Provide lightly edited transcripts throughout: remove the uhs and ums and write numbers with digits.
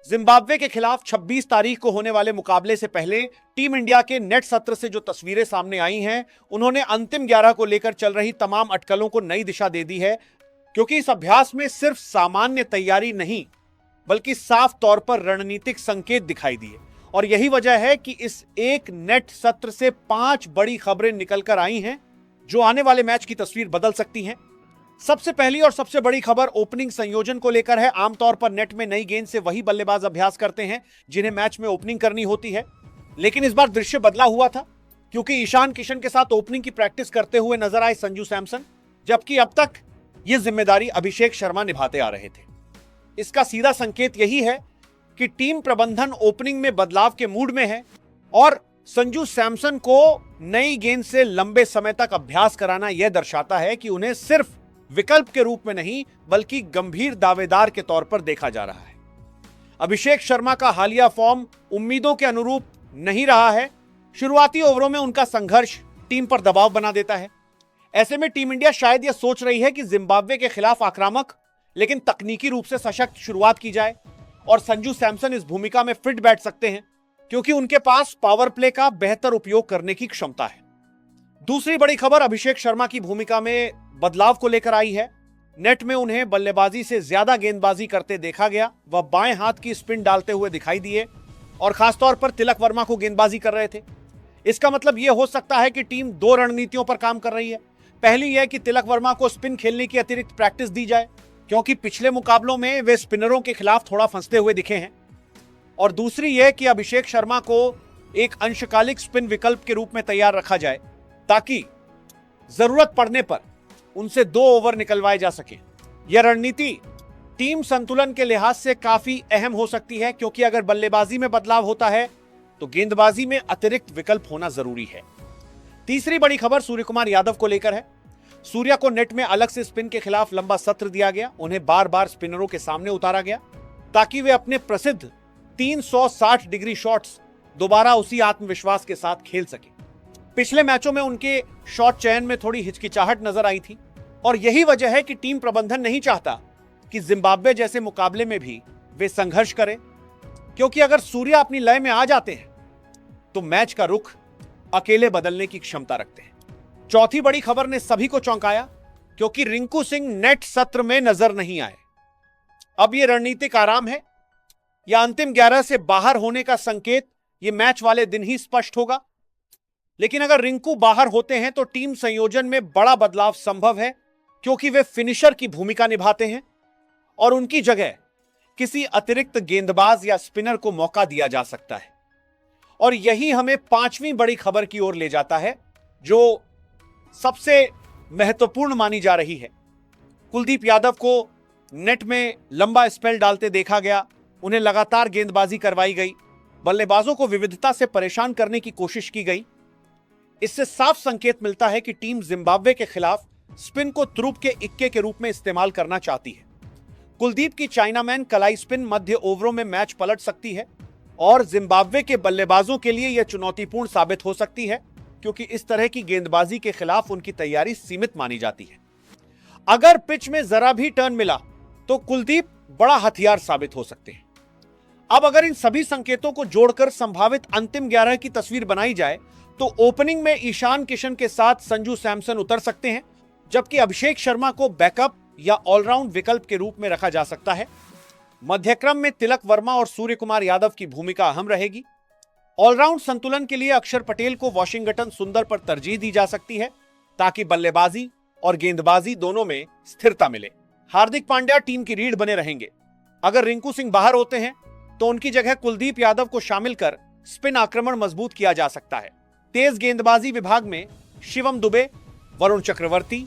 Zimbabwe के खिलाफ 26 तारीख को होने वाले मुकाबले से पहले टीम इंडिया के नेट सत्र से जो तस्वीरें सामने आई हैं, उन्होंने अंतिम 11 को लेकर चल रही तमाम अटकलों को नई दिशा दे दी है। क्योंकि इस अभ्यास में सिर्फ सामान्य तैयारी नहीं, बल्कि साफ तौर पर रणनीतिक संकेत दिखाई दिए। और यही वजह है कि इस एक नेट सत्र से 5 बड़ी खबरें निकलकर आई हैं, जो आने वाले मैच की तस्वीर बदल सकती हैं। सबसे पहली और सबसे बड़ी खबर ओपनिंग संयोजन को लेकर है। आमतौर पर नेट में नई गेंद से वही बल्लेबाज अभ्यास करते हैं जिन्हें मैच में ओपनिंग करनी होती है, लेकिन इस बार दृश्य बदला हुआ था, क्योंकि ईशान किशन के साथ ओपनिंग की प्रैक्टिस करते हुए नजर आए संजू सैमसन, जबकि अब तक यह जिम्मेदारी अभिषेक शर्मा निभाते आ रहे थे। इसका सीधा संकेत यही है कि टीम प्रबंधन ओपनिंग में बदलाव के मूड में है और संजू सैमसन को नई गेंद से लंबे समय तक अभ्यास कराना यह दर्शाता है कि उन्हें सिर्फ विकल्प के रूप में नहीं, बल्कि गंभीर दावेदार के तौर पर देखा जा रहा है। अभिषेक शर्मा का हालिया फॉर्म उम्मीदों के अनुरूप नहीं रहा है। शुरुआती ओवरों में उनका संघर्ष टीम पर दबाव बना देता है। ऐसे में टीम इंडिया शायद यह सोच रही है कि जिम्बाब्वे के खिलाफ आक्रामक लेकिन तकनीकी रूप से सशक्त शुरुआत की जाए, और संजू सैमसन इस भूमिका में फिट बैठ सकते हैं, क्योंकि उनके पास पावर प्ले का बेहतर उपयोग करने की क्षमता है। दूसरी बड़ी खबर अभिषेक शर्मा की भूमिका में बदलाव को लेकर आई है। नेट में उन्हें बल्लेबाजी से ज्यादा गेंदबाजी करते देखा गया। वह बाएं हाथ की स्पिन डालते हुए दिखाई दिए और खासतौर पर तिलक वर्मा को गेंदबाजी कर रहे थे। इसका मतलब यह हो सकता है कि टीम 2 रणनीतियों पर काम कर रही है। पहली यह कि तिलक वर्मा को स्पिन खेलने की अतिरिक्त प्रैक्टिस दी जाए, क्योंकि पिछले मुकाबलों में वे स्पिनरों के खिलाफ थोड़ा फंसते हुए दिखे हैं। और दूसरी यह कि अभिषेक शर्मा को एक अंशकालिक स्पिन विकल्प के रूप में तैयार रखा जाए, ताकि जरूरत पड़ने पर उनसे 2 ओवर निकलवाए जा सके। यह रणनीति टीम संतुलन के लिहाज से काफी अहम हो सकती है, क्योंकि अगर बल्लेबाजी में बदलाव होता है तो गेंदबाजी में अतिरिक्त विकल्प होना जरूरी है। तीसरी बड़ी खबर सूर्यकुमार यादव को लेकर है। सूर्या को नेट में अलग से स्पिन के खिलाफ लंबा सत्र दिया गया। उन्हें बार बार स्पिनरों के सामने उतारा गया, ताकि वे अपने प्रसिद्ध 360 डिग्री शॉट्स दोबारा उसी आत्मविश्वास के साथ खेल सके। पिछले मैचों में उनके शॉट चयन में थोड़ी हिचकिचाहट नजर आई थी, और यही वजह है कि टीम प्रबंधन नहीं चाहता कि जिम्बाब्वे जैसे मुकाबले में भी वे संघर्ष करें, क्योंकि अगर सूर्या अपनी लय में आ जाते हैं तो मैच का रुख अकेले बदलने की क्षमता रखते हैं। चौथी बड़ी खबर ने सभी को चौंकाया, क्योंकि रिंकू सिंह नेट सत्र में नजर नहीं आए। अब यह रणनीतिक आराम है या अंतिम 11 से बाहर होने का संकेत, यह मैच वाले दिन ही स्पष्ट होगा। लेकिन अगर रिंकू बाहर होते हैं तो टीम संयोजन में बड़ा बदलाव संभव है, क्योंकि वे फिनिशर की भूमिका निभाते हैं और उनकी जगह किसी अतिरिक्त गेंदबाज या स्पिनर को मौका दिया जा सकता है। और यही हमें 5वीं बड़ी खबर की ओर ले जाता है, जो सबसे महत्वपूर्ण मानी जा रही है। कुलदीप यादव को नेट में लंबा स्पेल डालते देखा गया। उन्हें लगातार गेंदबाजी करवाई गई। बल्लेबाजों को विविधता से परेशान करने की कोशिश की गई। इससे साफ संकेत मिलता है कि टीम जिम्बाब्वे के खिलाफ स्पिन को तुरुप के इक्के के रूप में इस्तेमाल करना चाहती है। कुलदीप की चाइनामैन कलाई स्पिन मध्य ओवरों में मैच पलट सकती है, और जिम्बाब्वे के बल्लेबाजों के लिए यह चुनौतीपूर्ण साबित हो सकती है, क्योंकि इस तरह की गेंदबाजी के खिलाफ उनकी तैयारी सीमित मानी जाती है। अगर पिच में जरा भी टर्न मिला तो कुलदीप बड़ा हथियार साबित हो सकते हैं। अब अगर इन सभी संकेतों को जोड़कर संभावित अंतिम 11 की तस्वीर बनाई जाए तो ओपनिंग में ईशान किशन के साथ संजू सैमसन उतर सकते हैं, जबकि अभिषेक शर्मा को बैकअप या ऑलराउंड विकल्प के रूप में रखा जा सकता है। मध्यक्रम में तिलक वर्मा और सूर्यकुमार यादव की भूमिका अहम रहेगी। ऑलराउंड संतुलन के लिए अक्षर पटेल को वॉशिंगटन सुंदर पर तरजीह दी जा सकती है, ताकि बल्लेबाजी और गेंदबाजी दोनों में स्थिरता मिले। हार्दिक पांड्या टीम की रीढ़ बने रहेंगे। अगर रिंकू सिंह बाहर होते हैं तो उनकी जगह कुलदीप यादव को शामिल कर स्पिन आक्रमण मजबूत किया जा सकता है। तेज गेंदबाजी विभाग में शिवम दुबे, वरुण चक्रवर्ती,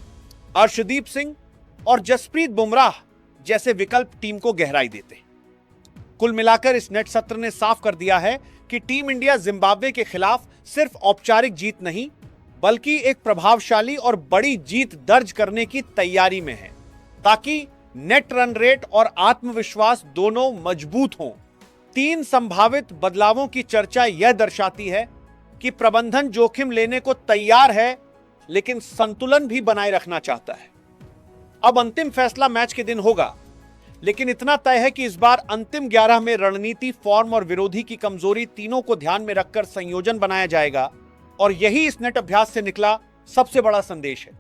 अर्शदीप सिंह और जसप्रीत बुमराह जैसे विकल्प टीम को गहराई देते हैं। कुल मिलाकर इस नेट सत्र ने साफ कर दिया है कि टीम इंडिया जिम्बाब्वे के खिलाफ सिर्फ औपचारिक जीत नहीं, बल्कि एक प्रभावशाली और बड़ी जीत दर्ज करने की तैयारी में है, ताकि नेट रन रेट और आत्मविश्वास दोनों मजबूत हों। 3 संभावित बदलावों की चर्चा यह दर्शाती है कि प्रबंधन जोखिम लेने को तैयार है, लेकिन संतुलन भी बनाए रखना चाहता है। अब अंतिम फैसला मैच के दिन होगा लेकिन इतना तय है कि इस बार अंतिम 11 में रणनीति, फॉर्म और विरोधी की कमजोरी तीनों को ध्यान में रखकर संयोजन बनाया जाएगा और यही इस नेट अभ्यास से निकला सबसे बड़ा संदेश है।